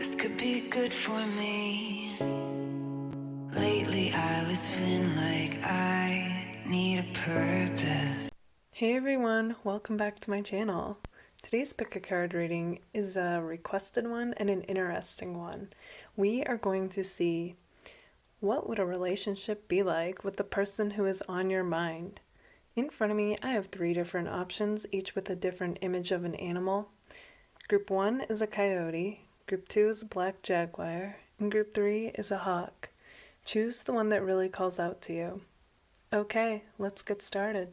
This could be good for me. Lately I was feeling like I need a purpose. Hey everyone, welcome back to my channel. Today's pick a card reading is a requested one and an interesting one. We are going to see what would a relationship be like with the person who is on your mind. In front of me, I have 3 different options, each with a different image of an animal. Group 1 is a coyote, Group 2 is a black jaguar, and Group 3 is a hawk. Choose the one that really calls out to you. Okay, let's get started.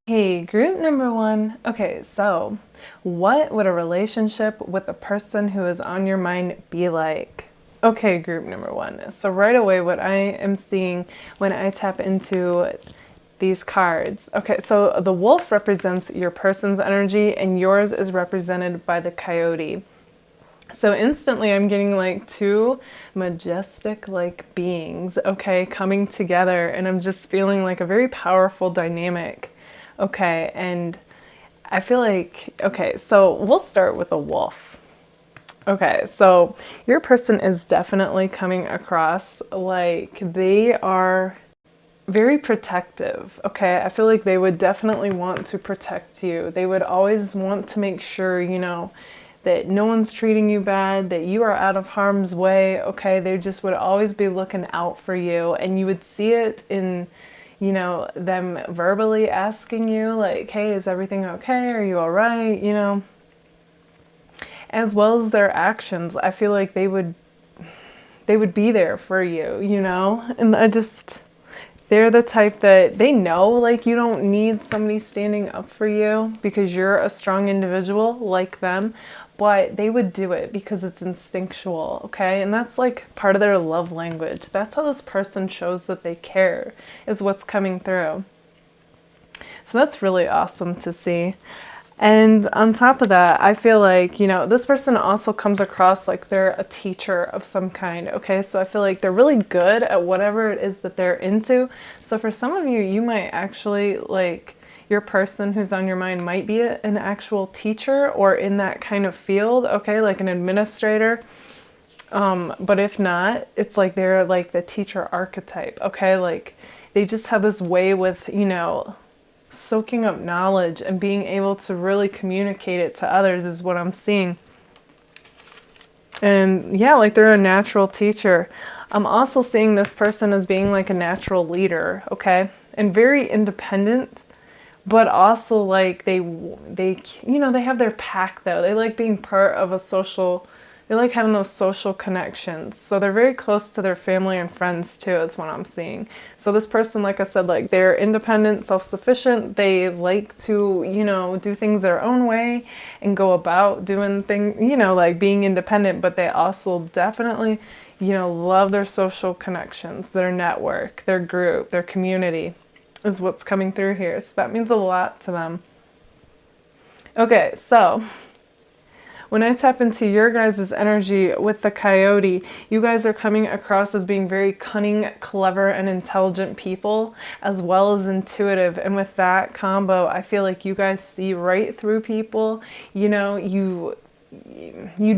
Hey, group number 1. Okay, so what would a relationship with the person who is on your mind be like? Okay, group number 1. So right away, what I am seeing when I tap into these cards. Okay, so the wolf represents your person's energy and yours is represented by the coyote. So instantly I'm getting like 2 majestic like beings, okay, coming together, and I'm just feeling like a very powerful dynamic. Okay, and I feel like, okay, so we'll start with a wolf. Okay, so your person is definitely coming across like they are very protective. Okay, I feel like they would definitely want to protect you. They would always want to make sure, you know, that no one's treating you bad, that you are out of harm's way. Okay, they just would always be looking out for you, and you would see it in, you know, them verbally asking you like, hey, is everything okay? Are you all right? You know, as well as their actions. I feel like they would be there for you, you know, and they're the type that they know like you don't need somebody standing up for you because you're a strong individual like them, but they would do it because it's instinctual, okay? And that's like part of their love language. That's how this person shows that they care, is what's coming through. So that's really awesome to see. And on top of that, I feel like, you know, this person also comes across like they're a teacher of some kind, okay? So I feel like they're really good at whatever it is that they're into. So for some of you, you might actually like, your person who's on your mind might be an actual teacher or in that kind of field, okay? Like an administrator. But if not, it's like they're like the teacher archetype, okay? Like they just have this way with, you know, soaking up knowledge and being able to really communicate it to others is what I'm seeing. And yeah, like they're a natural teacher. I'm also seeing this person as being like a natural leader, okay? And very independent, but also like they you know, they have their pack though. They like being part of a social, they like having those social connections. So they're very close to their family and friends too, is what I'm seeing. So this person, like I said, like they're independent, self-sufficient. They like to, you know, do things their own way and go about doing things, you know, like being independent, but they also definitely, you know, love their social connections, their network, their group, their community is what's coming through here. So that means a lot to them. Okay, so when I tap into your guys' energy with the coyote, you guys are coming across as being very cunning, clever, and intelligent people, as well as intuitive. And with that combo, I feel like you guys see right through people. You know, you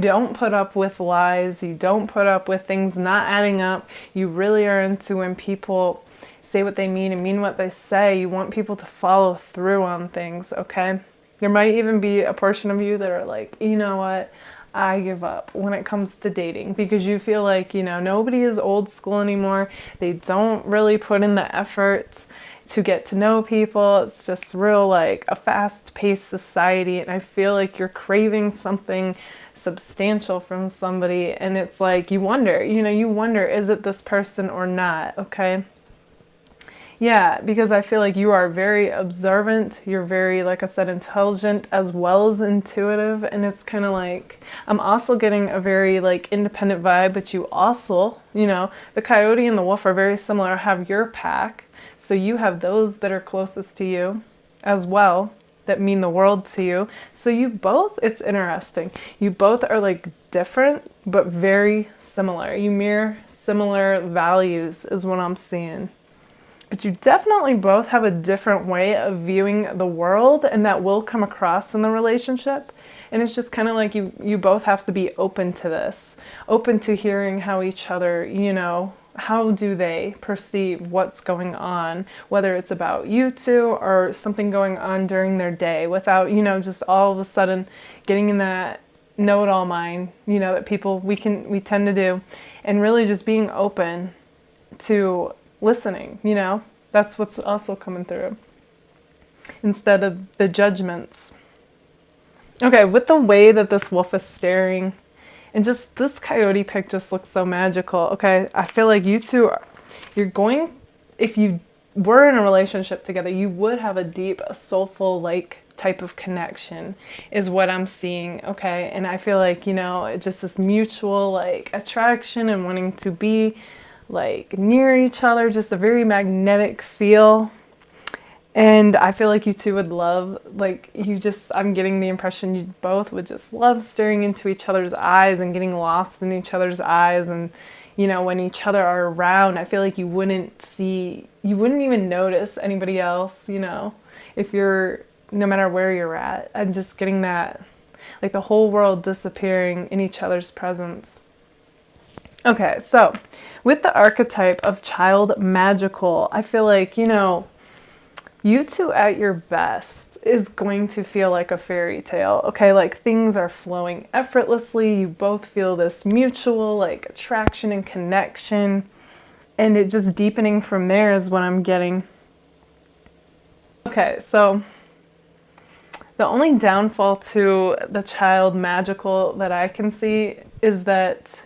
don't put up with lies. You don't put up with things not adding up. You really are into when people say what they mean and mean what they say. You want people to follow through on things, okay? There might even be a portion of you that are like, you know what, I give up when it comes to dating, because you feel like, you know, nobody is old school anymore. They don't really put in the effort to get to know people. It's just real like a fast-paced society, and I feel like you're craving something substantial from somebody, and it's like you wonder, you know, is it this person or not, okay? Yeah, because I feel like you are very observant. You're very, like I said, intelligent as well as intuitive. And it's kind of like, I'm also getting a very like independent vibe, but you also, you know, the coyote and the wolf are very similar, have your pack. So you have those that are closest to you as well, that mean the world to you. So you both, it's interesting. You both are like different, but very similar. You mirror similar values is what I'm seeing. but you definitely both have a different way of viewing the world, and that will come across in the relationship. And it's just kind of like you both have to be open to this, open to hearing how each other, how do they perceive what's going on, whether it's about you two or something going on during their day, without, just all of a sudden getting in that know-it-all mind, that we tend to do, and really just being open to listening, that's what's also coming through, instead of the judgments. Okay, with the way that this wolf is staring, and just this coyote pic just looks so magical. Okay, I feel like you two, if you were in a relationship together, you would have a deep, soulful, type of connection, is what I'm seeing. Okay, and I feel like, just this mutual, attraction and wanting to be, near each other, just a very magnetic feel. And I feel like you two would love, I'm getting the impression you both would just love staring into each other's eyes and getting lost in each other's eyes. And, when each other are around, I feel like you wouldn't even notice anybody else, if you're, no matter where you're at. I'm just getting that, the whole world disappearing in each other's presence. Okay, so with the archetype of child magical, I feel like, you two at your best is going to feel like a fairy tale. Okay, things are flowing effortlessly. You both feel this mutual attraction and connection, and it just deepening from there is what I'm getting. Okay, so the only downfall to the child magical that I can see is that,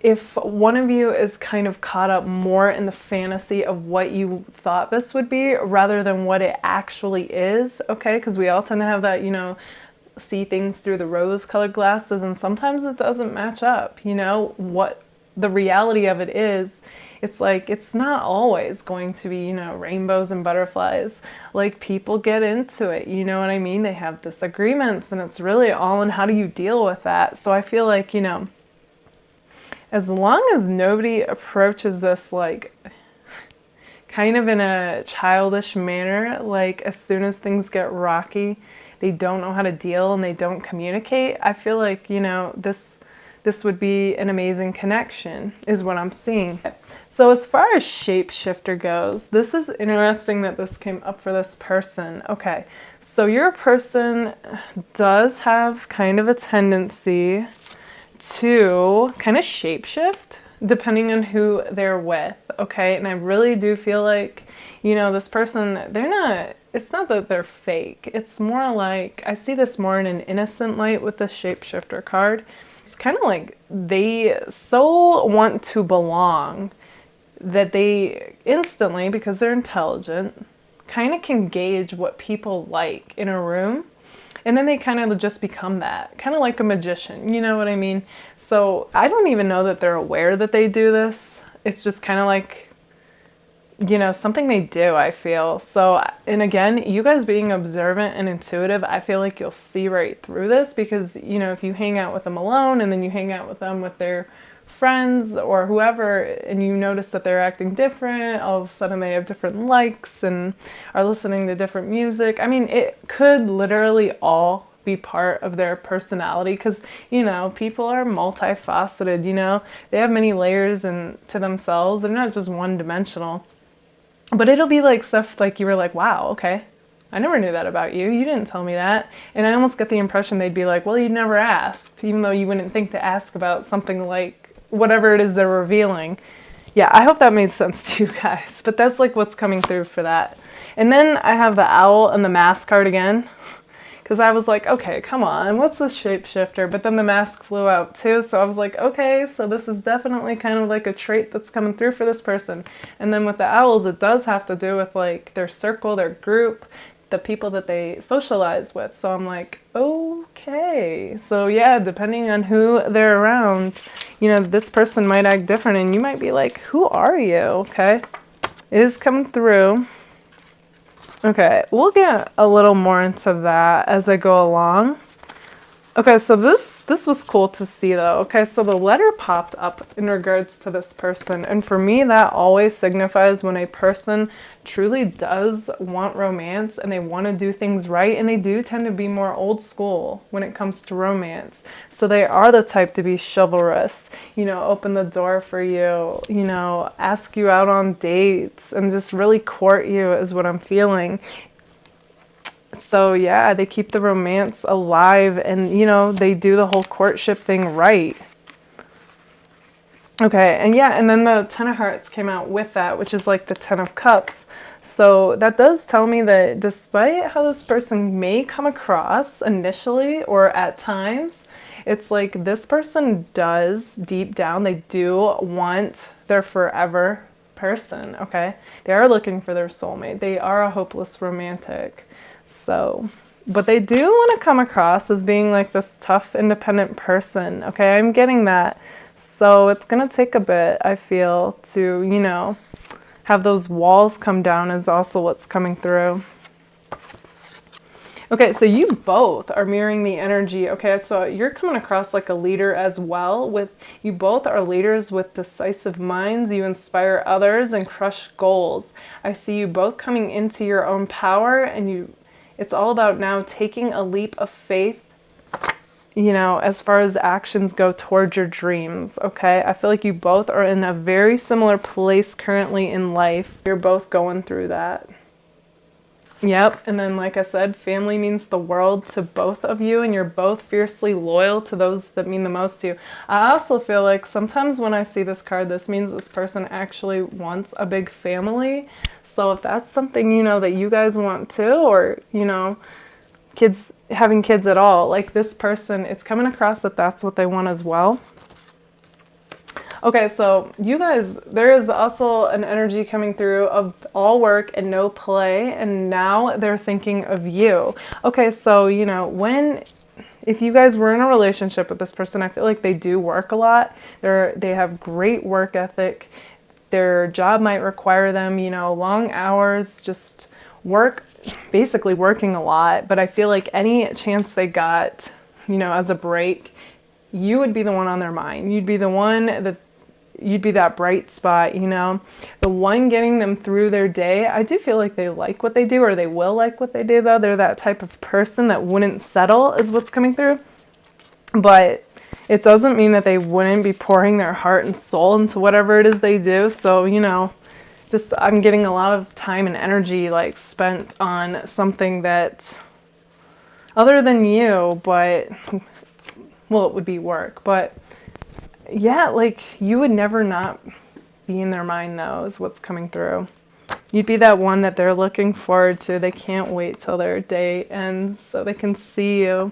if one of you is kind of caught up more in the fantasy of what you thought this would be rather than what it actually is, okay? Because we all tend to have that, see things through the rose-colored glasses, and sometimes it doesn't match up, what the reality of it is. It's not always going to be, rainbows and butterflies. People get into it, you know what I mean? They have disagreements, and it's really all in how do you deal with that. So I feel like, as long as nobody approaches this kind of in a childish manner, as soon as things get rocky, they don't know how to deal and they don't communicate, I feel like, this would be an amazing connection, is what I'm seeing. So as far as shapeshifter goes, this is interesting that this came up for this person. Okay, so your person does have kind of a tendency to kind of shapeshift depending on who they're with, okay? And I really do feel like, this person, it's not that they're fake. It's more I see this more in an innocent light with the shapeshifter card. It's kind of like they so want to belong that they instantly, because they're intelligent, kind of can gauge what people like in a room. And then they kind of just become that, kind of like a magician, you know what I mean? So I don't even know that they're aware that they do this. It's just kind of something they do, I feel. So, and again, you guys being observant and intuitive, I feel like you'll see right through this, because, if you hang out with them alone and then you hang out with them with their friends or whoever, and you notice that they're acting different, all of a sudden they have different likes and are listening to different music. I mean, it could literally all be part of their personality, because people are multifaceted. They have many layers to themselves. They're not just one-dimensional. But it'll be stuff you were wow, okay, I never knew that about you. You didn't tell me that. And I almost get the impression they'd be well, you never asked, even though you wouldn't think to ask about something whatever it is they're revealing. Yeah, I hope that made sense to you guys, but that's what's coming through for that. And then I have the owl and the mask card again, because I was okay, come on, what's this shapeshifter? But then the mask flew out too, so I was okay, so this is definitely kind of a trait that's coming through for this person. And then with the owls, it does have to do with their circle, their group, the people that they socialize with. So I'm okay. So yeah, depending on who they're around, this person might act different, and you might be who are you? Okay, it is coming through. Okay, we'll get a little more into that as I go along. Okay, so this was cool to see though. Okay, so the letter popped up in regards to this person, and for me that always signifies when a person truly does want romance and they want to do things right, and they do tend to be more old school when it comes to romance. So they are the type to be chivalrous, you know, open the door for you, you know, ask you out on dates and just really court you is what I'm feeling. So yeah, they keep the romance alive, and you know, they do the whole courtship thing right. Okay, and yeah, and then the Ten of Hearts came out with that, which is like the Ten of Cups. So that does tell me that despite how this person may come across initially or at times, it's like this person does deep down, they do want their forever person, okay? They are looking for their soulmate. They are a hopeless romantic. So, but they do want to come across as being like this tough, independent person. Okay, I'm getting that. So it's going to take a bit, I feel, to, you know, have those walls come down is also what's coming through. Okay, so you both are mirroring the energy. Okay, so you're coming across like a leader as well. With you both are leaders with decisive minds. You inspire others and crush goals. I see you both coming into your own power, and it's all about now taking a leap of faith, you know, as far as actions go towards your dreams, okay? I feel like you both are in a very similar place currently in life. You're both going through that. Yep, and then like I said, family means the world to both of you, and you're both fiercely loyal to those that mean the most to you. I also feel like sometimes when I see this card, this means this person actually wants a big family. So if that's something, you know, that you guys want too, or, you know, having kids at all, like this person, it's coming across that that's what they want as well. Okay, so you guys, there is also an energy coming through of all work and no play, and now they're thinking of you. Okay, so, you know, if you guys were in a relationship with this person, I feel like they do work a lot. They have great work ethic. Their job might require them, you know, long hours, just basically working a lot. But I feel like any chance they got, you know, as a break, you would be the one on their mind. You'd be the one you'd be that bright spot, you know, the one getting them through their day. I do feel like they like what they do, or they will like what they do, though. They're that type of person that wouldn't settle, is what's coming through. But it doesn't mean that they wouldn't be pouring their heart and soul into whatever it is they do. So, you know, just I'm getting a lot of time and energy like spent on something that other than you, but well, it would be work, but yeah, like you would never not be in their mind though, is what's coming through. You'd be that one that they're looking forward to. They can't wait till their day ends so they can see you.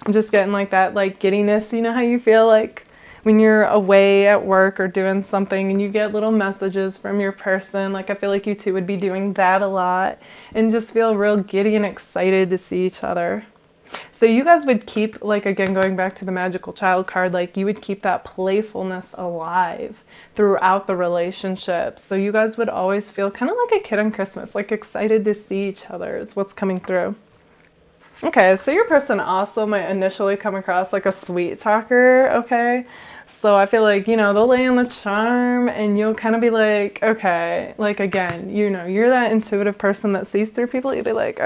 I'm just getting like that, like giddiness. You know how you feel like when you're away at work or doing something and you get little messages from your person. Like I feel like you two would be doing that a lot and just feel real giddy and excited to see each other. So you guys would keep, like, again, going back to the magical child card, like you would keep that playfulness alive throughout the relationship. So you guys would always feel kind of like a kid on Christmas, like excited to see each other is what's coming through. Okay, so your person also might initially come across like a sweet talker, okay? So I feel like, you know, they'll lay on the charm and you'll kind of be like, okay, like again, you know, you're that intuitive person that sees through people. You'll be like,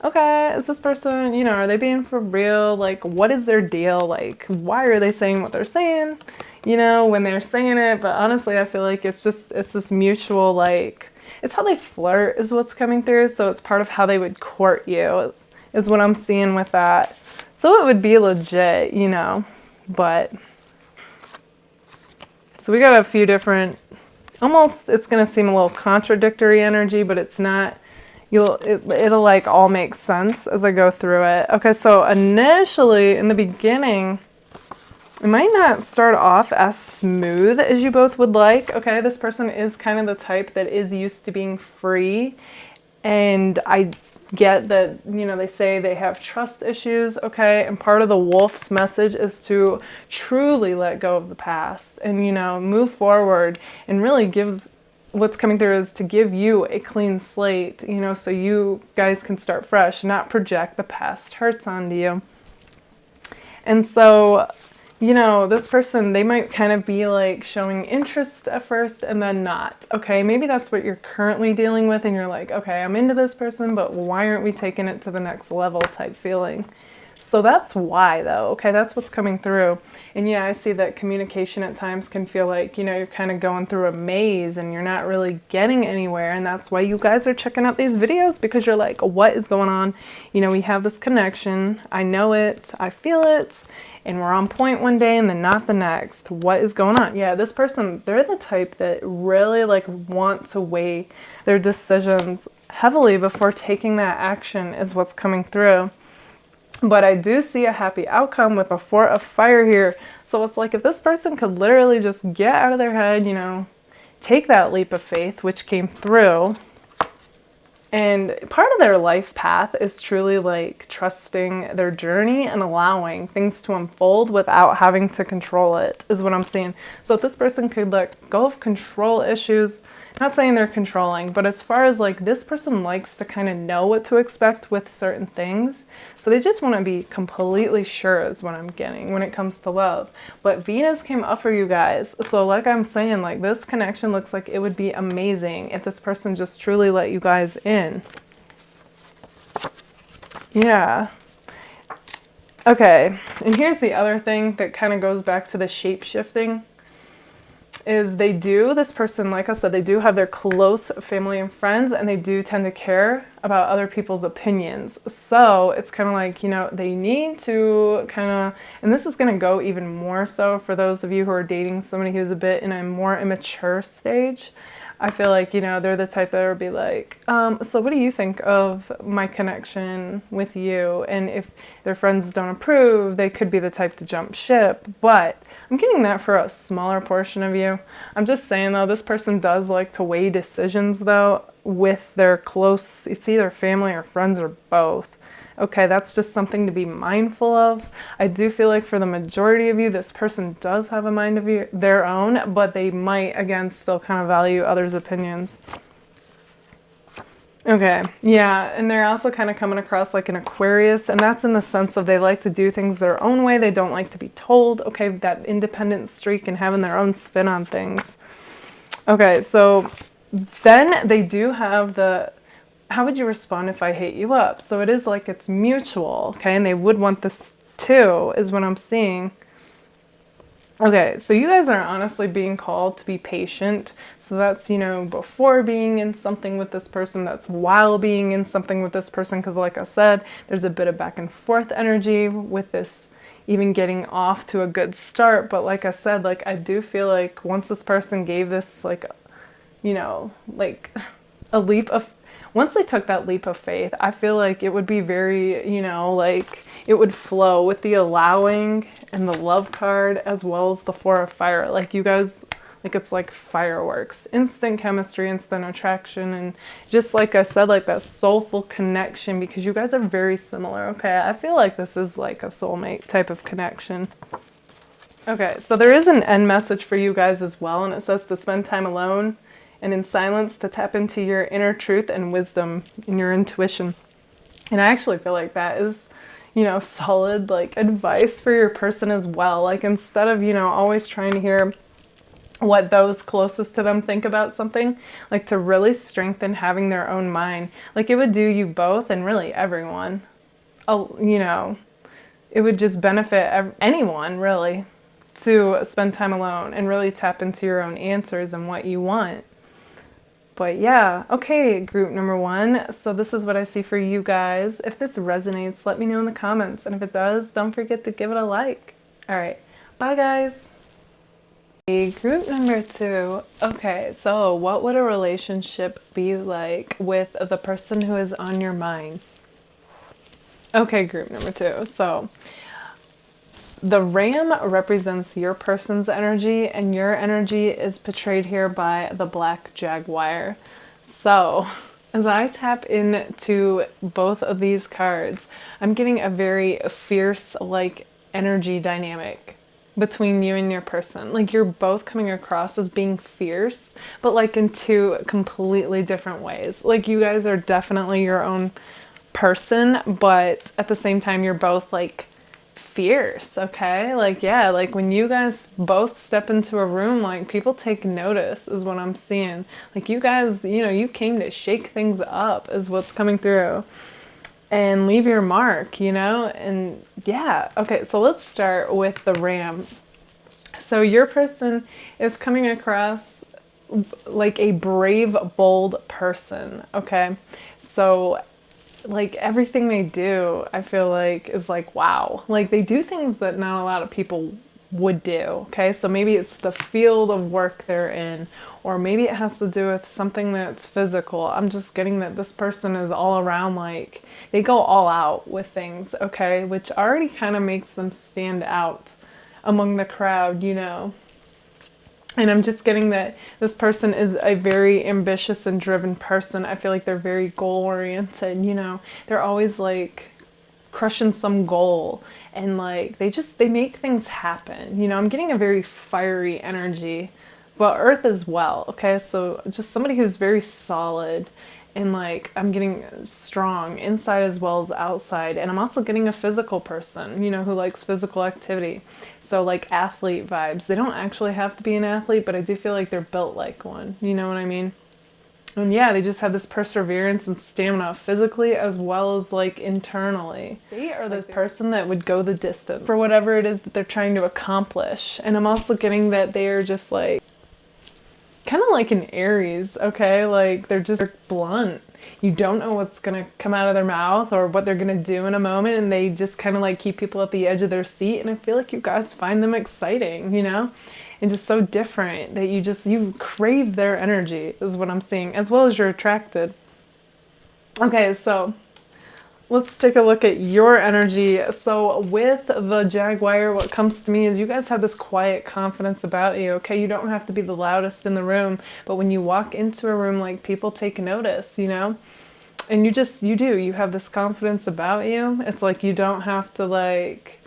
okay, is this person, you know, are they being for real? Like, what is their deal? Like, why are they saying what they're saying, you know, when they're saying it? But honestly, I feel like it's this mutual, like, it's how they flirt is what's coming through. So it's part of how they would court you is what I'm seeing with that. So it would be legit, you know, but so we got a few different, almost, it's going to seem a little contradictory energy, but it's not. It'll like all make sense as I go through it. Okay, so initially in the beginning, it might not start off as smooth as you both would like. Okay, this person is kind of the type that is used to being free, and I get that, you know, they say they have trust issues, okay, and part of the wolf's message is to truly let go of the past and, you know, move forward and really what's coming through is to give you a clean slate, you know, so you guys can start fresh, not project the past hurts onto you. And so, you know, this person, they might kind of be like showing interest at first and then not. Okay, maybe that's what you're currently dealing with and you're like, okay, I'm into this person, but why aren't we taking it to the next level type feeling? So that's why, though. Okay, that's what's coming through. And yeah, I see that communication at times can feel like, you know, you're kind of going through a maze and you're not really getting anywhere. And that's why you guys are checking out these videos, because you're like, what is going on? You know, we have this connection. I know it. I feel it. And we're on point one day and then not the next. What is going on? Yeah, this person, they're the type that really like want to weigh their decisions heavily before taking that action is what's coming through. But I do see a happy outcome with a 4 of fire here. So it's like if this person could literally just get out of their head, you know, take that leap of faith, which came through. And part of their life path is truly like trusting their journey and allowing things to unfold without having to control it, is what I'm seeing. So if this person could let go of control issues, not saying they're controlling, but as far as like this person likes to kind of know what to expect with certain things. So they just want to be completely sure is what I'm getting when it comes to love. But Venus came up for you guys. So like I'm saying, like this connection looks like it would be amazing if this person just truly let you guys in. Yeah. Okay. And here's the other thing that kind of goes back to the shape shifting. Is this person, like I said, they do have their close family and friends, and they do tend to care about other people's opinions. So it's kind of like, you know, they need to kind of, and this is going to go even more so for those of you who are dating somebody who's a bit in a more immature stage. I feel like, you know, they're the type that would be like, so what do you think of my connection with you? And if their friends don't approve, they could be the type to jump ship. But I'm getting that for a smaller portion of you. I'm just saying, though, this person does like to weigh decisions, though, with their close, it's either family or friends or both. Okay, that's just something to be mindful of. I do feel like for the majority of you, this person does have a mind of their own, but they might, again, still kind of value others' opinions. Okay, yeah, and they're also kind of coming across like an Aquarius, and that's in the sense of they like to do things their own way. They don't like to be told. Okay, that independent streak and having their own spin on things. Okay, so then they do have the, how would you respond if I hit you up? So it is like it's mutual, okay? And they would want this too, is what I'm seeing. Okay, so you guys are honestly being called to be patient. So that's, you know, before being in something with this person, that's while being in something with this person. Because like I said, there's a bit of back and forth energy with this even getting off to a good start. But like I said, like I do feel like once this person gave this, like, you know, like a leap of, once they took that leap of faith, I feel like it would be very, you know, like it would flow with the allowing and the love card as well as the 4 of fire. Like you guys, like it's like fireworks, instant chemistry, instant attraction. And just like I said, like that soulful connection, because you guys are very similar. Okay, I feel like this is like a soulmate type of connection. Okay, so there is an end message for you guys as well. And it says to spend time alone and in silence, to tap into your inner truth and wisdom and your intuition. And I actually feel like that is, you know, solid like advice for your person as well. Like instead of, you know, always trying to hear what those closest to them think about something, like to really strengthen having their own mind. Like it would do you both and really everyone, you know, it would just benefit anyone really to spend time alone and really tap into your own answers and what you want. But yeah, okay, group number 1. So this is what I see for you guys. If this resonates, let me know in the comments. And if it does, don't forget to give it a like. All right, bye guys. Group number 2. Okay, so what would a relationship be like with the person who is on your mind? Okay, group number 2. So the ram represents your person's energy, and your energy is portrayed here by the black jaguar. So as I tap into both of these cards, I'm getting a very fierce like energy dynamic between you and your person. Like you're both coming across as being fierce, but like in 2 completely different ways. Like you guys are definitely your own person, but at the same time you're both like fierce, okay? Like, yeah, like when you guys both step into a room, like people take notice is what I'm seeing. Like you guys, you know, you came to shake things up is what's coming through and leave your mark, you know? And yeah, okay, so let's start with the ram. So your person is coming across like a brave, bold person, okay? So like everything they do, I feel like is like, wow. Like they do things that not a lot of people would do, okay? So maybe it's the field of work they're in, or maybe it has to do with something that's physical. I'm just getting that this person is all around, like they go all out with things, okay? Which already kind of makes them stand out among the crowd, you know? And I'm just getting that this person is a very ambitious and driven person. I feel like they're very goal oriented, you know. They're always like crushing some goal and like they make things happen. You know, I'm getting a very fiery energy, but earth as well, okay? So just somebody who's very solid and like I'm getting strong inside as well as outside, and I'm also getting a physical person, you know, who likes physical activity. So like athlete vibes. They don't actually have to be an athlete, but I do feel like they're built like one, you know what I mean? And yeah, they just have this perseverance and stamina physically as well as like internally. They are the person that would go the distance for whatever it is that they're trying to accomplish. And I'm also getting that they are just like kind of like an Aries, okay? Like they're blunt. You don't know what's gonna come out of their mouth or what they're gonna do in a moment, and they just kind of like keep people at the edge of their seat. And I feel like you guys find them exciting, you know, and just so different that you crave their energy is what I'm seeing, as well as you're attracted. Okay, so let's take a look at your energy. So with the Jaguar, what comes to me is you guys have this quiet confidence about you, okay? You don't have to be the loudest in the room, but when you walk into a room, like people take notice, you know? And you have this confidence about you. It's like you don't have to like,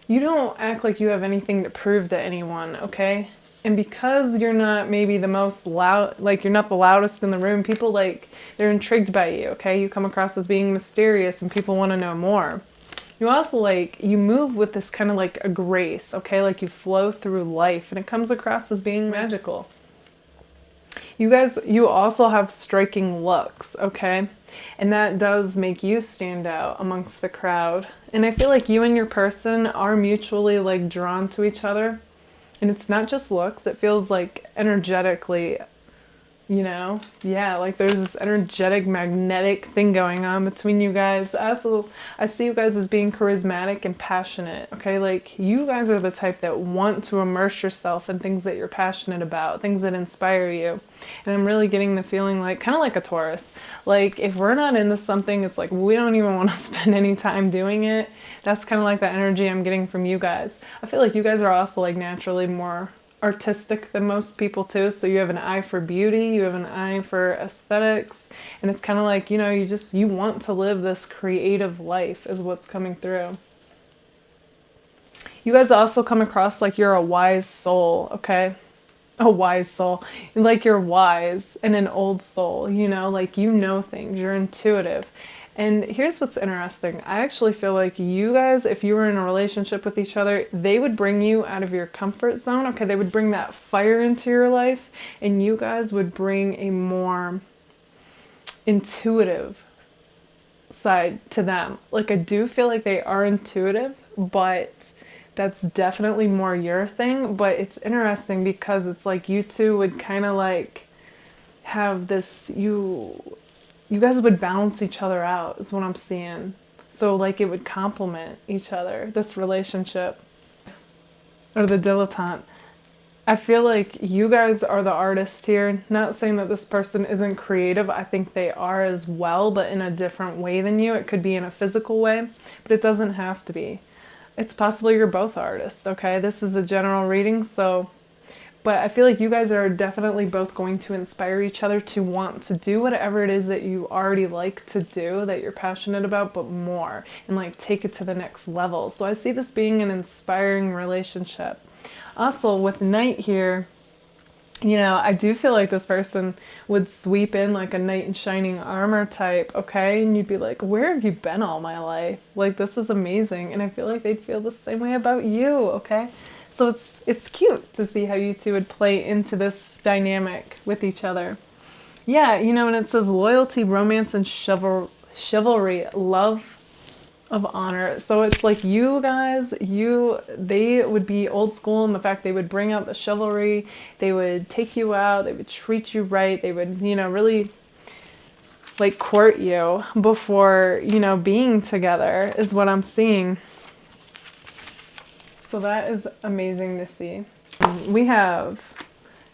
you don't act like you have anything to prove to anyone, okay? And because you're not maybe the most loud, like you're not the loudest in the room, people like, they're intrigued by you, okay? You come across as being mysterious and people want to know more. You also like, you move with this kind of like a grace, okay? Like you flow through life and it comes across as being magical. You also have striking looks, okay? And that does make you stand out amongst the crowd. And I feel like you and your person are mutually like drawn to each other. And it's not just looks, it feels like energetically, you know? Yeah, like there's this energetic, magnetic thing going on between you guys. I see you guys as being charismatic and passionate, okay? Like you guys are the type that want to immerse yourself in things that you're passionate about, things that inspire you. And I'm really getting the feeling like, kind of like a Taurus. Like if we're not into something, it's like we don't even want to spend any time doing it. That's kind of like the energy I'm getting from you guys. I feel like you guys are also like naturally more artistic than most people too, so you have an eye for beauty, you have an eye for aesthetics, and it's kind of like, you know, you want to live this creative life is what's coming through. You guys also come across like you're a wise soul, okay? A wise soul. Like you're wise and an old soul, you know, like you know things, you're intuitive. And here's what's interesting. I actually feel like you guys, if you were in a relationship with each other, they would bring you out of your comfort zone. Okay, they would bring that fire into your life, and you guys would bring a more intuitive side to them. Like I do feel like they are intuitive, but that's definitely more your thing. But it's interesting because it's like you two would kind of like have this, you guys would balance each other out is what I'm seeing. So like it would complement each other, this relationship. Or the dilettante. I feel like you guys are the artist here. Not saying that this person isn't creative. I think they are as well, but in a different way than you. It could be in a physical way, but it doesn't have to be. It's possible you're both artists, okay? This is a general reading, so... But I feel like you guys are definitely both going to inspire each other to want to do whatever it is that you already like to do, that you're passionate about, but more, and like take it to the next level. So I see this being an inspiring relationship. Also, with Night here, You know, I do feel like this person would sweep in like a knight in shining armor type, okay? And you'd be like, where have you been all my life? Like, this is amazing. And I feel like they'd feel the same way about you, okay? So it's cute to see how you two would play into this dynamic with each other. Yeah, you know, and it says loyalty, romance, and chivalry, love of honor. So it's like you guys, they would be old school in the fact they would bring out the chivalry, they would take you out, they would treat you right, they would, you know, really like court you before, you know, being together is what I'm seeing. So that is amazing to see. We have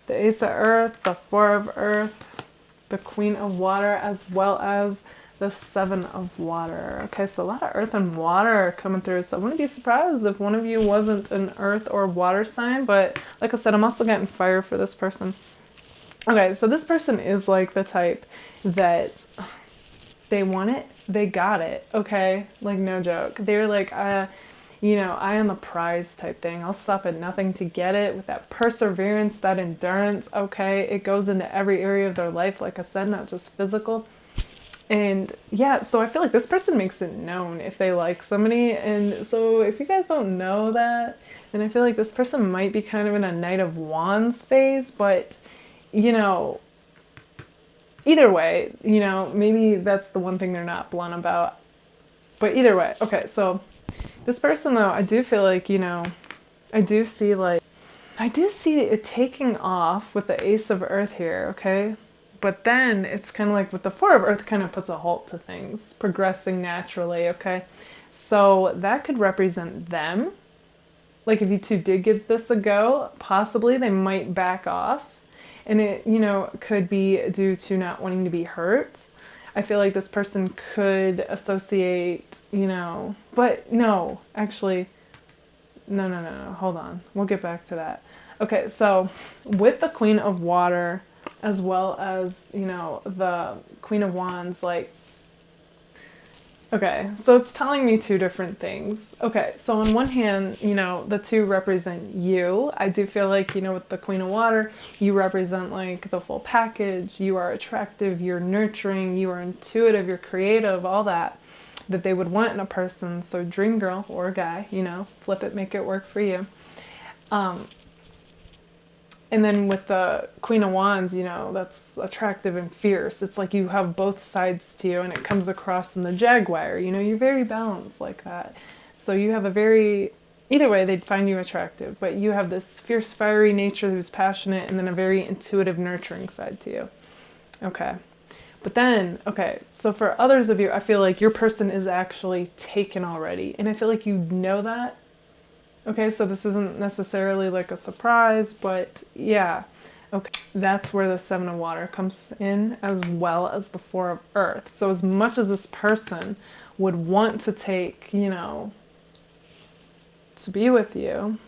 the Ace of Earth, the Four of Earth, the Queen of Water, as well as the Seven of Water. Okay, so a lot of earth and water coming through. So I wouldn't be surprised if one of you wasn't an earth or water sign, but like I said, I'm also getting fire for this person. Okay, so this person is like the type that they want it, they got it, okay? Like, no joke. They're like, you know, I am a prize type thing. I'll stop at nothing to get it with that perseverance, that endurance, okay? It goes into every area of their life, like I said, not just physical. And yeah, so I feel like this person makes it known if they like somebody. And so if you guys don't know that, then I feel like this person might be kind of in a Knight of Wands phase, but you know, either way, you know, maybe that's the one thing they're not blunt about. But either way, okay, so this person though, I do feel like, you know, I do see it taking off with the Ace of Earth here, okay? But then it's kind of like with the Four of Earth kind of puts a halt to things, progressing naturally, okay? So that could represent them. Like if you two did give this a go, possibly they might back off. And it, you know, could be due to not wanting to be hurt. I feel like this person could associate, you know, but no, actually, no, hold on. We'll get back to that. Okay, so with the Queen of Water, as well as, you know, the Queen of Wands, like, okay, so it's telling me two different things. Okay, so on one hand, you know, the two represent you. I do feel like, you know, with the Queen of Water, you represent like the full package. You are attractive, you're nurturing, you are intuitive, you're creative, all that they would want in a person. So dream girl or guy, you know, flip it, make it work for you. And then with the Queen of Wands, you know, that's attractive and fierce. It's like you have both sides to you, and it comes across in the Jaguar. You know, you're very balanced like that. So you have a very, either way, they'd find you attractive. But you have this fierce, fiery nature who's passionate, and then a very intuitive, nurturing side to you. Okay. But then, okay, so for others of you, I feel like your person is actually taken already. And I feel like you know that. Okay, so this isn't necessarily like a surprise, but yeah. Okay, that's where the Seven of Water comes in, as well as the Four of Earth. So as much as this person would want to take, you know, to be with you,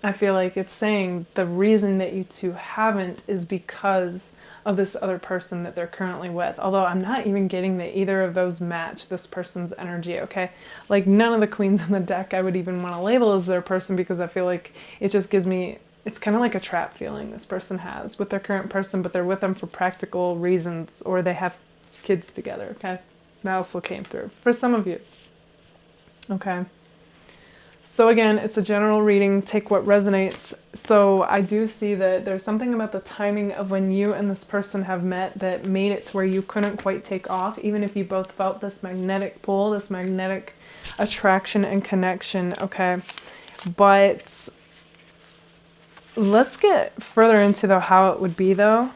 I feel like it's saying the reason that you two haven't is because of this other person that they're currently with. Although I'm not even getting that either of those match this person's energy, okay? Like none of the queens on the deck I would even want to label as their person, because I feel like it just gives me, it's kind of like a trap feeling this person has with their current person, but they're with them for practical reasons, or they have kids together, okay? That also came through for some of you, okay? So again, it's a general reading, take what resonates. So I do see that there's something about the timing of when you and this person have met that made it to where you couldn't quite take off, even if you both felt this magnetic pull, this magnetic attraction and connection, okay? But let's get further into how it would be though,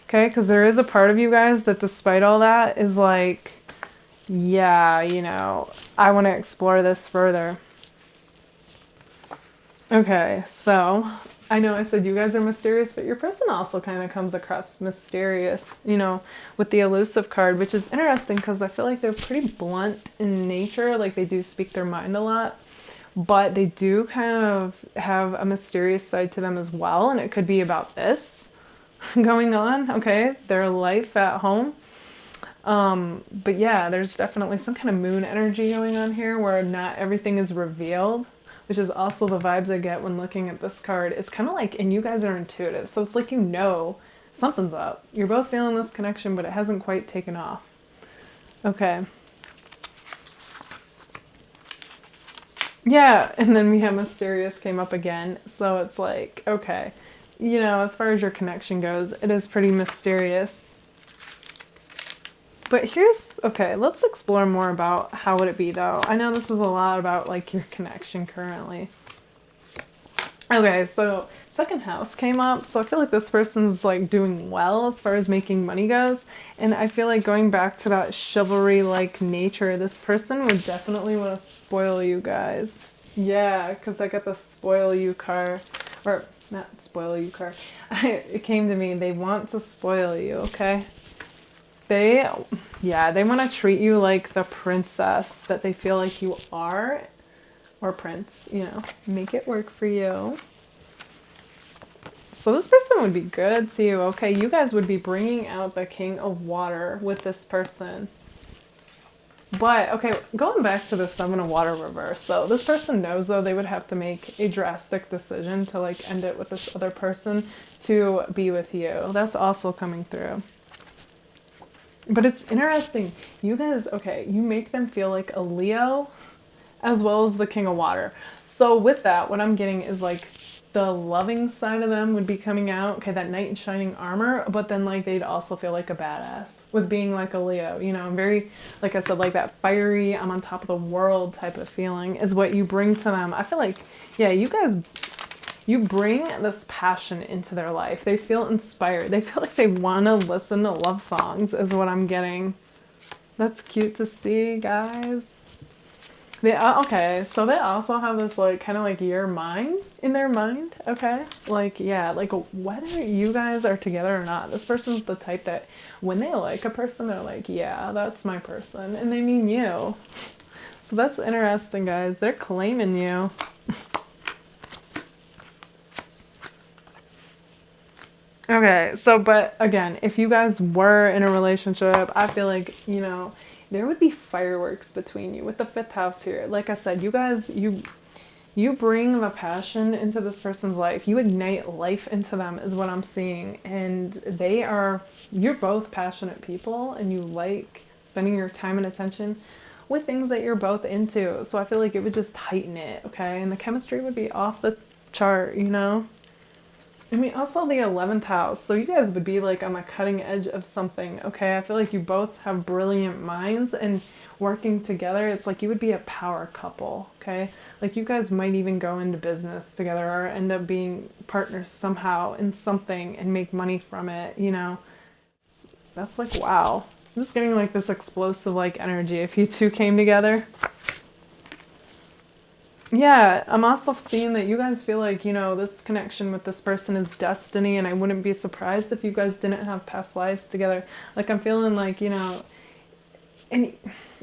okay? Because there is a part of you guys that despite all that is like, yeah, you know, I want to explore this further. Okay, so I know I said you guys are mysterious, but your person also kind of comes across mysterious, you know, with the elusive card, which is interesting because I feel like they're pretty blunt in nature. Like they do speak their mind a lot, but they do kind of have a mysterious side to them as well. And it could be about this going on, okay, their life at home. But yeah, there's definitely some kind of moon energy going on here where not everything is revealed, which is also the vibes I get when looking at this card. It's kind of like, and you guys are intuitive, so it's like you know something's up. You're both feeling this connection, but it hasn't quite taken off. Okay. Yeah, and then we have mysterious came up again, so it's like, okay, you know, as far as your connection goes, it is pretty mysterious. But here's, okay, let's explore more about how would it be though. I know this is a lot about like your connection currently. Okay, so second house came up, so I feel like this person's like doing well as far as making money goes. And I feel like going back to that chivalry-like nature, this person would definitely want to spoil you guys. Yeah, because I got the spoil you card, or not spoil you card. It came to me, they want to spoil you, okay? They want to treat you like the princess that they feel like you are, or prince, you know, make it work for you. So this person would be good to you, okay? You guys would be bringing out the King of Water with this person. But, okay, going back to the Seven of Water reverse, though, this person knows, though, they would have to make a drastic decision to, like, end it with this other person to be with you. That's also coming through. But it's interesting. You guys, okay, you make them feel like a Leo as well as the King of Water. So with that, what I'm getting is like the loving side of them would be coming out. Okay, that knight in shining armor, but then like they'd also feel like a badass with being like a Leo. You know, I'm very, like I said, like that fiery, I'm on top of the world type of feeling is what you bring to them. I feel like, yeah, you guys, you bring this passion into their life. They feel inspired. They feel like they want to listen to love songs is what I'm getting. That's cute to see, guys. They, okay, so they also have this like kind of like your mind in their mind, okay? Like, yeah, like whether you guys are together or not, this person's the type that when they like a person, they're like, yeah, that's my person. And they mean you. So that's interesting, guys. They're claiming you. Okay, so, but again, if you guys were in a relationship, I feel like, you know, there would be fireworks between you with the fifth house here. Like I said, you guys, you bring the passion into this person's life. You ignite life into them is what I'm seeing. And they are, you're both passionate people and you like spending your time and attention with things that you're both into. So I feel like it would just heighten it, okay? And the chemistry would be off the chart, you know? I mean, also the 11th house. So you guys would be like on the cutting edge of something, okay? I feel like you both have brilliant minds and working together, it's like you would be a power couple, okay? Like you guys might even go into business together or end up being partners somehow in something and make money from it, you know? That's like, wow. I'm just getting like this explosive like energy if you two came together. Yeah, I'm also seeing that you guys feel like, you know, this connection with this person is destiny, and I wouldn't be surprised if you guys didn't have past lives together. Like, I'm feeling like, you know, and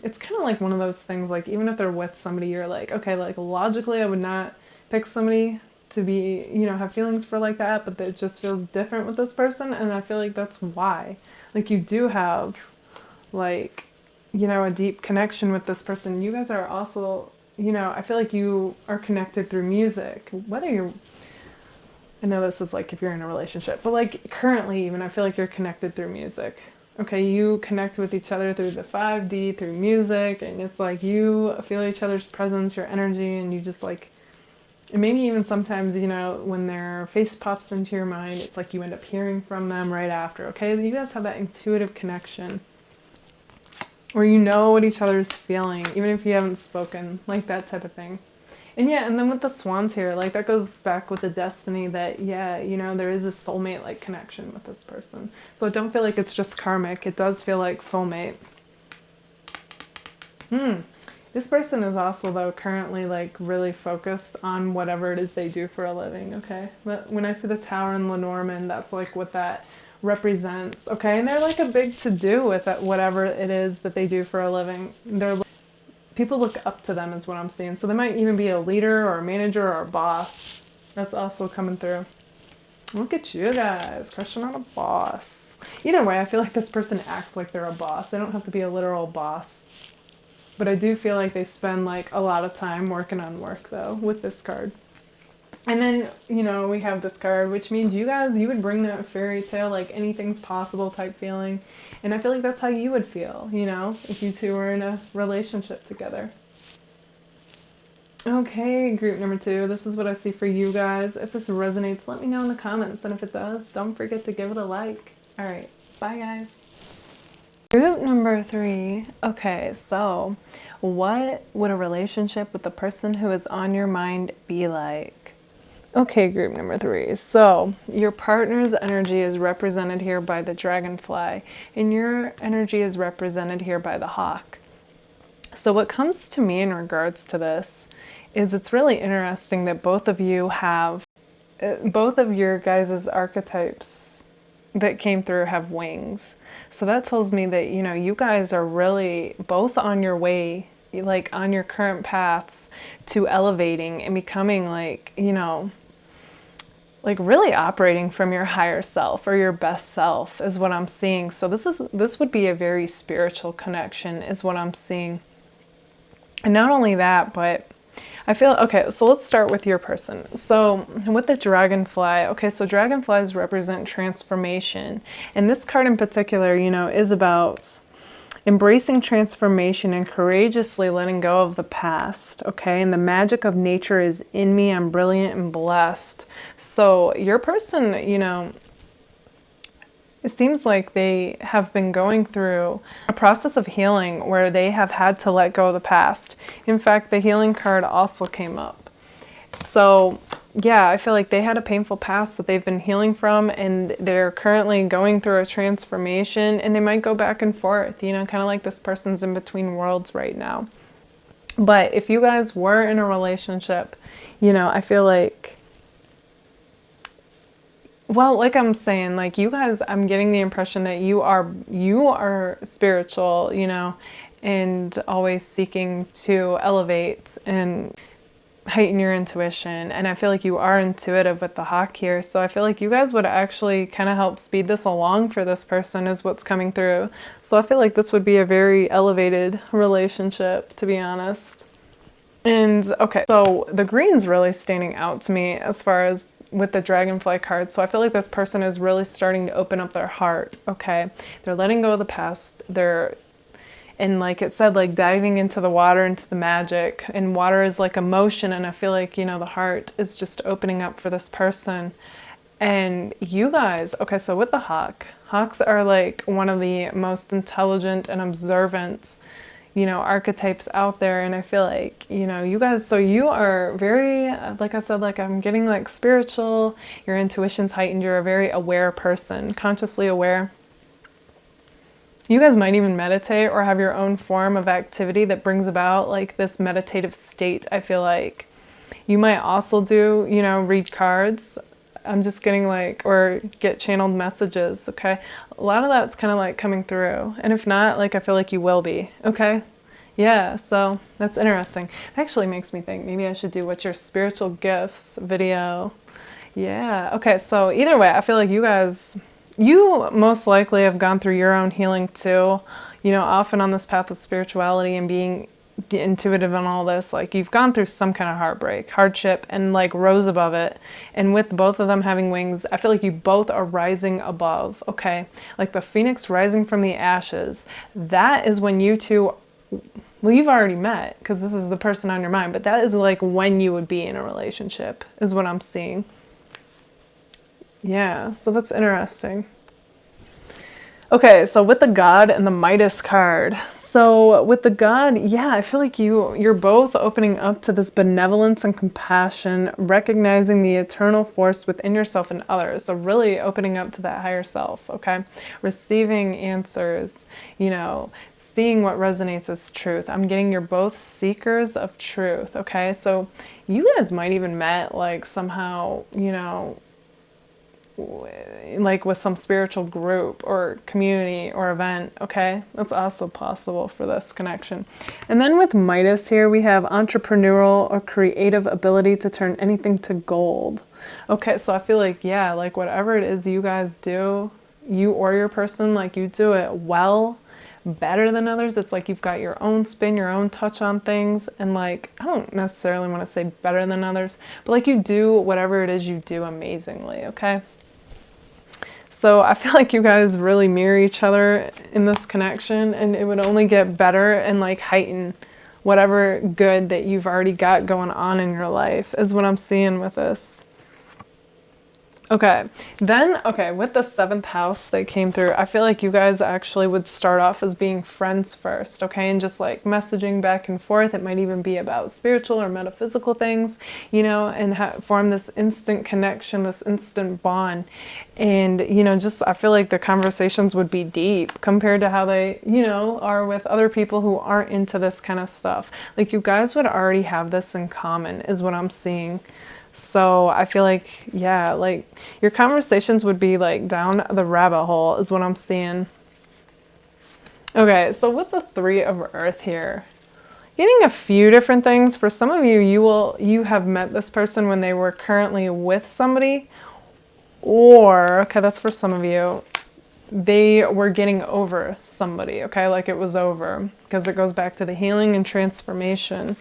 it's kind of like one of those things, like, even if they're with somebody, you're like, okay, like, logically, I would not pick somebody to be, you know, have feelings for like that, but it just feels different with this person, and I feel like that's why. Like, you do have, like, you know, a deep connection with this person. You guys are also, you know, I feel like you are connected through music, whether you're, I know this is like if you're in a relationship, but like currently even, I feel like you're connected through music. Okay, you connect with each other through the 5D, through music, and it's like you feel each other's presence, your energy, and you just like, and maybe even sometimes, you know, when their face pops into your mind, it's like you end up hearing from them right after, okay? You guys have that intuitive connection. Or you know what each other's feeling, even if you haven't spoken, like that type of thing. And yeah, and then with the swans here, like that goes back with the destiny that, yeah, you know, there is a soulmate like connection with this person. So I don't feel like it's just karmic. It does feel like soulmate. This person is also, though, currently like really focused on whatever it is they do for a living, okay? But when I see the Tower in Lenormand, that's like what that represents, okay? And they're like a big to-do with it, whatever it is that they do for a living. They're, people look up to them is what I'm seeing. So they might even be a leader or a manager or a boss. That's also coming through. Look at you guys, crushing on a boss. Either way, I feel like this person acts like they're a boss. They don't have to be a literal boss. But I do feel like they spend like a lot of time working on work though with this card. And then, you know, we have this card, which means you guys, you would bring that fairy tale, like anything's possible type feeling. And I feel like that's how you would feel, you know, if you two were in a relationship together. Okay, group number 2, this is what I see for you guys. If this resonates, let me know in the comments. And if it does, don't forget to give it a like. All right, bye guys. Group number 3. Okay, so what would a relationship with the person who is on your mind be like? Okay, group number 3. So your partner's energy is represented here by the dragonfly, and your energy is represented here by the hawk. So what comes to me in regards to this is it's really interesting that both of you have, both of your guys' archetypes that came through have wings. So that tells me that, you know, you guys are really both on your way, like on your current paths to elevating and becoming like, you know, like really operating from your higher self or your best self is what I'm seeing. So this would be a very spiritual connection is what I'm seeing. And not only that, but I feel, okay, so let's start with your person. So with the dragonfly, okay, so dragonflies represent transformation. And this card in particular, you know, is about embracing transformation and courageously letting go of the past, okay? And the magic of nature is in me. I'm brilliant and blessed. So your person, you know, it seems like they have been going through a process of healing where they have had to let go of the past. In fact, the healing card also came up. So yeah, I feel like they had a painful past that they've been healing from, and they're currently going through a transformation, and they might go back and forth, you know, kind of like this person's in between worlds right now. But if you guys were in a relationship, you know, I feel like, well, like I'm saying, like you guys, I'm getting the impression that you are spiritual, you know, and always seeking to elevate and heighten your intuition. And I feel like you are intuitive with the hawk here. So I feel like you guys would actually kind of help speed this along for this person is what's coming through. So I feel like this would be a very elevated relationship, to be honest. And okay, so the green's really standing out to me as far as with the dragonfly card. So I feel like this person is really starting to open up their heart, okay? They're letting go of the past. And like it said, like diving into the water, into the magic. And water is like emotion. And I feel like, you know, the heart is just opening up for this person. And you guys, okay, so with the hawks are like one of the most intelligent and observant, you know, archetypes out there. And I feel like, you know, you guys, so you are very, like I said, like I'm getting like spiritual, your intuition's heightened, you're a very aware person, consciously aware. You guys might even meditate or have your own form of activity that brings about like this meditative state. I feel like you might also do, you know, read cards. I'm just getting like, or get channeled messages, okay? A lot of that's kind of like coming through. And if not, like I feel like you will be, okay? Yeah, so that's interesting. It actually makes me think maybe I should do what's your spiritual gifts video. Yeah, okay, so either way, I feel like you guys, you most likely have gone through your own healing too, you know, often on this path of spirituality and being intuitive and all this, like you've gone through some kind of heartbreak, hardship, and like rose above it. And with both of them having wings, I feel like you both are rising above, okay? Like the phoenix rising from the ashes. That is when you two, well, you've already met because this is the person on your mind, but that is like when you would be in a relationship is what I'm seeing. Yeah, so that's interesting. Okay, so with the God and the Midas card. So with the God, yeah, I feel like you're both opening up to this benevolence and compassion, recognizing the eternal force within yourself and others. So really opening up to that higher self, okay? Receiving answers, you know, seeing what resonates as truth. I'm getting you're both seekers of truth, okay? So you guys might even met like somehow, you know, like with some spiritual group or community or event, okay? That's also possible for this connection. And then with Midas here, we have entrepreneurial or creative ability to turn anything to gold. Okay, so I feel like, yeah, like whatever it is you guys do, you or your person, like you do it well, better than others. It's like you've got your own spin, your own touch on things. And like, I don't necessarily want to say better than others, but like you do whatever it is you do amazingly, okay? So I feel like you guys really mirror each other in this connection, and it would only get better and like heighten whatever good that you've already got going on in your life is what I'm seeing with this. Okay, then, okay, with the 7th house that came through, I feel like you guys actually would start off as being friends first, okay, and just like messaging back and forth. It might even be about spiritual or metaphysical things, you know, and form this instant connection, this instant bond. And, you know, just I feel like the conversations would be deep compared to how they, you know, are with other people who aren't into this kind of stuff. Like you guys would already have this in common is what I'm seeing. So I feel like, yeah, like your conversations would be like down the rabbit hole is what I'm seeing. Okay, so with the 3 of Earth here, getting a few different things. For some of you, you have met this person when they were currently with somebody, or, okay, that's for some of you, they were getting over somebody, okay, like it was over, because it goes back to the healing and transformation.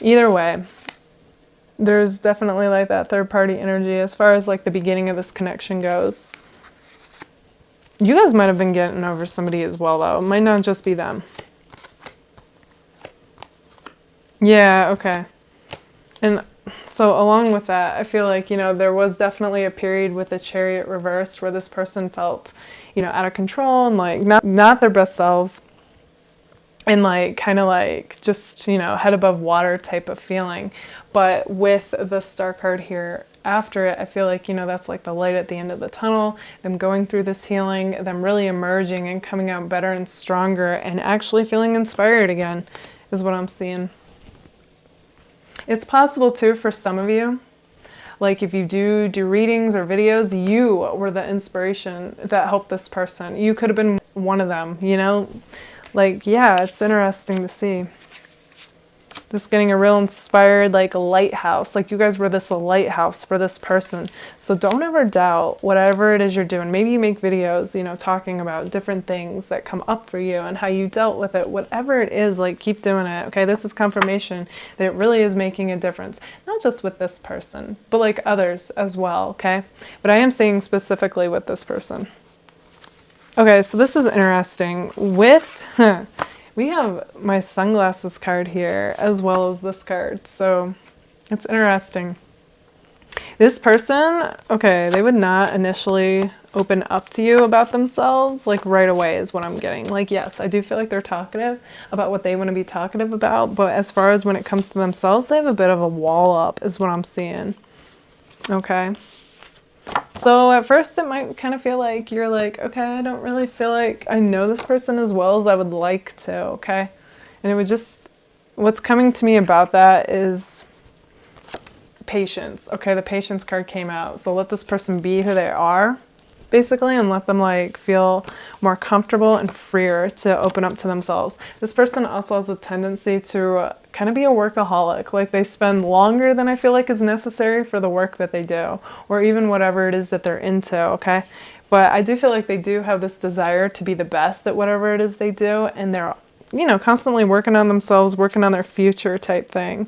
Either way, there's definitely like that third party energy as far as like the beginning of this connection goes. You guys might have been getting over somebody as well, though. It might not just be them. Yeah, okay. And so along with that, I feel like, you know, there was definitely a period with the Chariot reversed where this person felt, you know, out of control and like not their best selves. And like kind of like just, you know, head above water type of feeling. But with the Star card here after it, I feel like, you know, that's like the light at the end of the tunnel, them going through this healing, them really emerging and coming out better and stronger and actually feeling inspired again is what I'm seeing. It's possible too for some of you, like if you do readings or videos, you were the inspiration that helped this person. You could have been one of them, you know? Like, yeah, it's interesting to see. Just getting a real inspired, like, lighthouse. Like, you guys were this lighthouse for this person. So don't ever doubt whatever it is you're doing. Maybe you make videos, you know, talking about different things that come up for you and how you dealt with it. Whatever it is, like, keep doing it, okay? This is confirmation that it really is making a difference. Not just with this person, but, like, others as well, okay? But I am saying specifically with this person. Okay, so this is interesting. With, we have my sunglasses card here as well as this card. So it's interesting. This person, okay, they would not initially open up to you about themselves like right away is what I'm getting. Like, yes, I do feel like they're talkative about what they want to be talkative about. But as far as when it comes to themselves, they have a bit of a wall up is what I'm seeing. Okay. So at first it might kind of feel like you're like, okay, I don't really feel like I know this person as well as I would like to, okay? And it was just, what's coming to me about that is patience, okay? The patience card came out. So let this person be who they are, basically, and let them like feel more comfortable and freer to open up to themselves. This person also has a tendency to kind of be a workaholic. Like they spend longer than I feel like is necessary for the work that they do, or even whatever it is that they're into, okay? But I do feel like they do have this desire to be the best at whatever it is they do, and they're, you know, constantly working on themselves, working on their future type thing.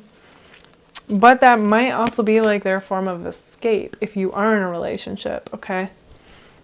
But that might also be like their form of escape if you are in a relationship, okay?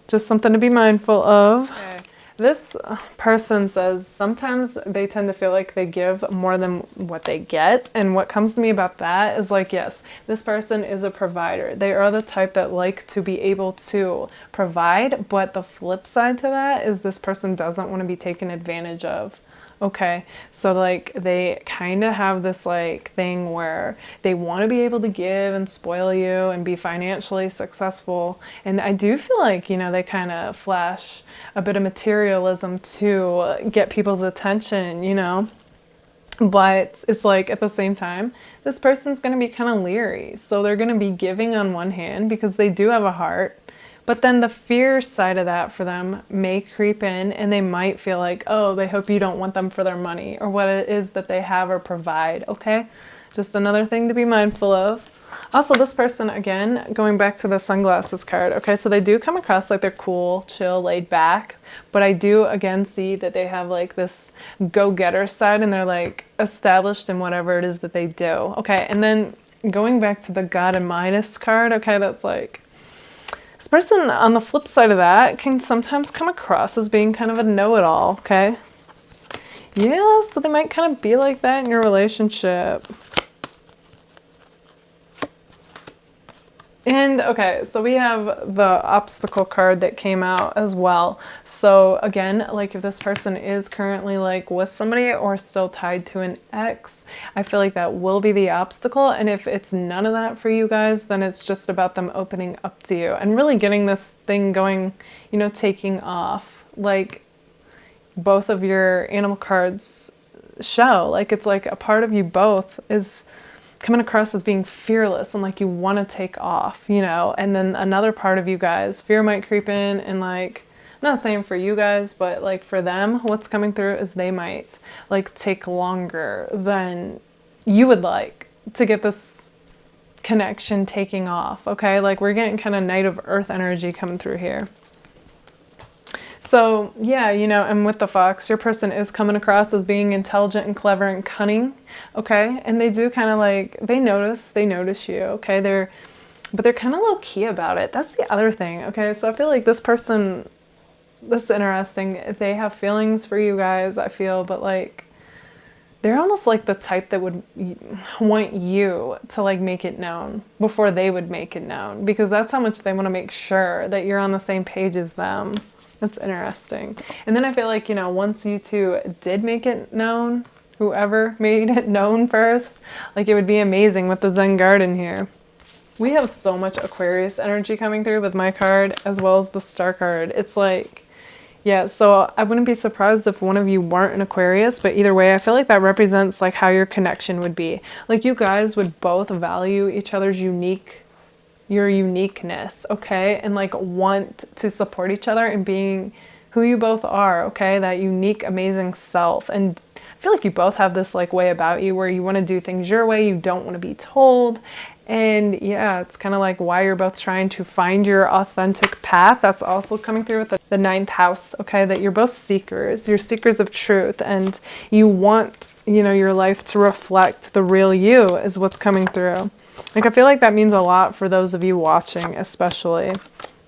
Just something to be mindful of. Okay. This person says sometimes they tend to feel like they give more than what they get. And what comes to me about that is like, yes, this person is a provider. They are the type that like to be able to provide. But the flip side to that is this person doesn't want to be taken advantage of. Okay, so like they kind of have this like thing where they want to be able to give and spoil you and be financially successful. And I do feel like, you know, they kind of flash a bit of materialism to get people's attention, you know. But it's like at the same time, this person's going to be kind of leery. So they're going to be giving on one hand because they do have a heart. But then the fear side of that for them may creep in, and they might feel like, oh, they hope you don't want them for their money or what it is that they have or provide, okay? Just another thing to be mindful of. Also, this person, again, going back to the sunglasses card, okay, so they do come across like they're cool, chill, laid back, but I do, again, see that they have like this go-getter side and they're like established in whatever it is that they do, okay, and then going back to the God and Midas card, okay, that's like, this person on the flip side of that can sometimes come across as being kind of a know-it-all, okay? Yeah, so they might kind of be like that in your relationship. And okay, so we have the obstacle card that came out as well. So again, like if this person is currently like with somebody or still tied to an ex, I feel like that will be the obstacle. And if it's none of that for you guys, then it's just about them opening up to you and really getting this thing going, you know, taking off. Like both of your animal cards show, like it's like a part of you both is coming across as being fearless and like you want to take off, you know, and then another part of you guys, fear might creep in and like, I'm not saying for you guys, but like for them, what's coming through is they might like take longer than you would like to get this connection taking off, okay? Like we're getting kind of Knight of Earth energy coming through here. So yeah, you know, and with the fox, your person is coming across as being intelligent and clever and cunning, okay? And they do kind of like, they notice you, okay? But they're kind of low key about it. That's the other thing, okay? So I feel like this person, this is interesting. They have feelings for you guys, I feel, but like, they're almost like the type that would want you to like make it known before they would make it known, because that's how much they want to make sure that you're on the same page as them. That's interesting. And then I feel like, you know, once you two did make it known, whoever made it known first, like it would be amazing with the Zen Garden here. We have so much Aquarius energy coming through with my card as well as the Star card. It's like, yeah, so I wouldn't be surprised if one of you weren't an Aquarius, but either way, I feel like that represents like how your connection would be. Like you guys would both value each other's your uniqueness, okay? And like want to support each other in being who you both are, okay? That unique, amazing self. And I feel like you both have this like way about you where you want to do things your way, you don't want to be told. And yeah, it's kind of like why you're both trying to find your authentic path. That's also coming through with the ninth house, okay? That you're both seekers. You're seekers of truth and you want, you know, your life to reflect the real you is what's coming through. Like, I feel like that means a lot for those of you watching, especially.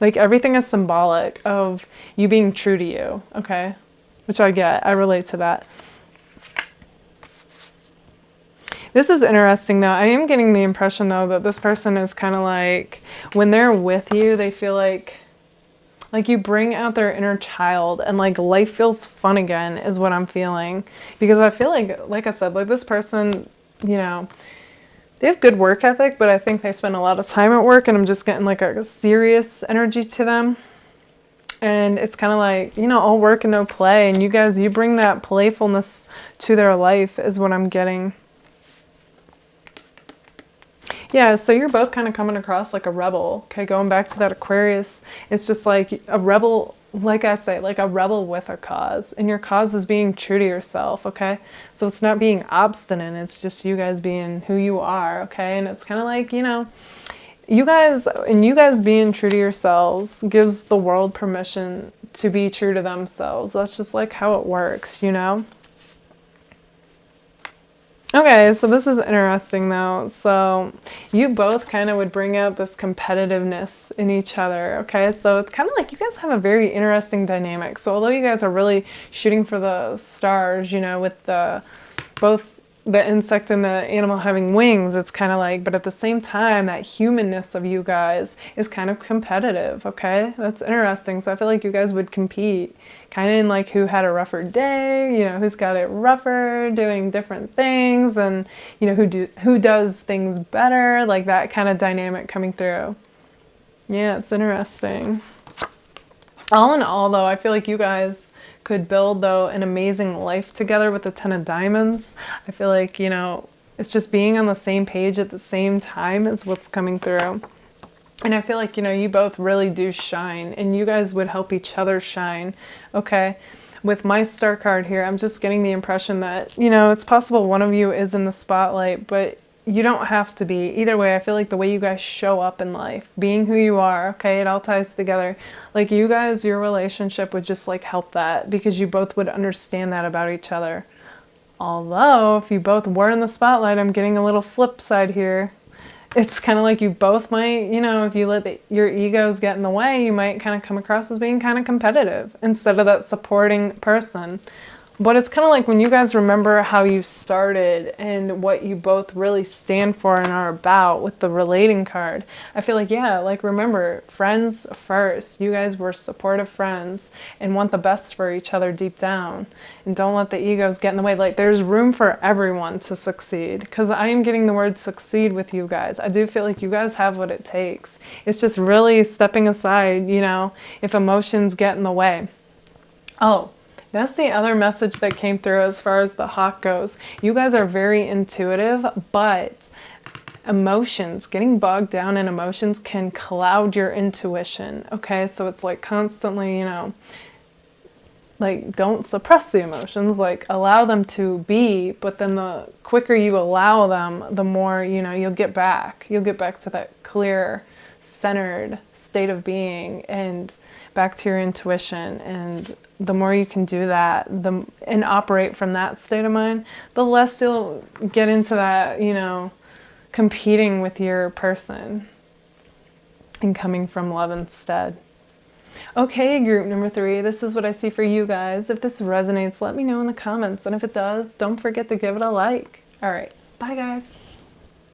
Like, everything is symbolic of you being true to you, okay? Which I get. I relate to that. This is interesting, though. I am getting the impression, though, that this person is kind of like, when they're with you, they feel like you bring out their inner child and, like, life feels fun again is what I'm feeling. Because I feel like I said, like, this person, you know, they have good work ethic, but I think they spend a lot of time at work and I'm just getting like a serious energy to them. And it's kind of like, you know, all work and no play. And you guys, you bring that playfulness to their life is what I'm getting. Yeah, so you're both kind of coming across like a rebel. Okay, going back to that Aquarius, it's just like a rebel, like I say, like a rebel with a cause. And your cause is being true to yourself, okay? So it's not being obstinate, it's just you guys being who you are, okay? And it's kind of like, you know, you guys being true to yourselves gives the world permission to be true to themselves. That's just like how it works, you know? Okay, so this is interesting though. So you both kind of would bring out this competitiveness in each other, okay? So it's kind of like you guys have a very interesting dynamic. So although you guys are really shooting for the stars, you know, with both the insect and the animal having wings, it's kind of like, but at the same time, that humanness of you guys is kind of competitive, okay? That's interesting. So I feel like you guys would compete kind of in like who had a rougher day, you know, who's got it rougher, doing different things, and, you know, who does things better, like that kind of dynamic coming through. Yeah, it's interesting. All in all, though, I feel like you guys could build, though, an amazing life together with the Ten of Diamonds. I feel like, you know, it's just being on the same page at the same time is what's coming through. And I feel like, you know, you both really do shine, and you guys would help each other shine, okay? With my star card here, I'm just getting the impression that, you know, it's possible one of you is in the spotlight, but you don't have to be. Either way, I feel like the way you guys show up in life, being who you are, okay, it all ties together. Like you guys, your relationship would just like help that because you both would understand that about each other. Although, if you both were in the spotlight, I'm getting a little flip side here. It's kind of like you both might, you know, if you let your egos get in the way, you might kind of come across as being kind of competitive instead of that supporting person. But it's kind of like when you guys remember how you started and what you both really stand for and are about with the relating card. I feel like, yeah, like remember, friends first. You guys were supportive friends and want the best for each other deep down. And don't let the egos get in the way. Like there's room for everyone to succeed. Because I am getting the word succeed with you guys. I do feel like you guys have what it takes. It's just really stepping aside, you know, if emotions get in the way. Oh, that's the other message that came through as far as the hawk goes. You guys are very intuitive, but emotions, getting bogged down in emotions can cloud your intuition. Okay, so it's like constantly, you know, like don't suppress the emotions, like allow them to be, but then the quicker you allow them, the more, you know, you'll get back to that clear, centered state of being and back to your intuition. And the more you can do that and operate from that state of mind, the less you'll get into that, you know, competing with your person and coming from love instead. Okay, group number 3, this is what I see for you guys. If this resonates, let me know in the comments. And if it does, don't forget to give it a like. All right, bye guys.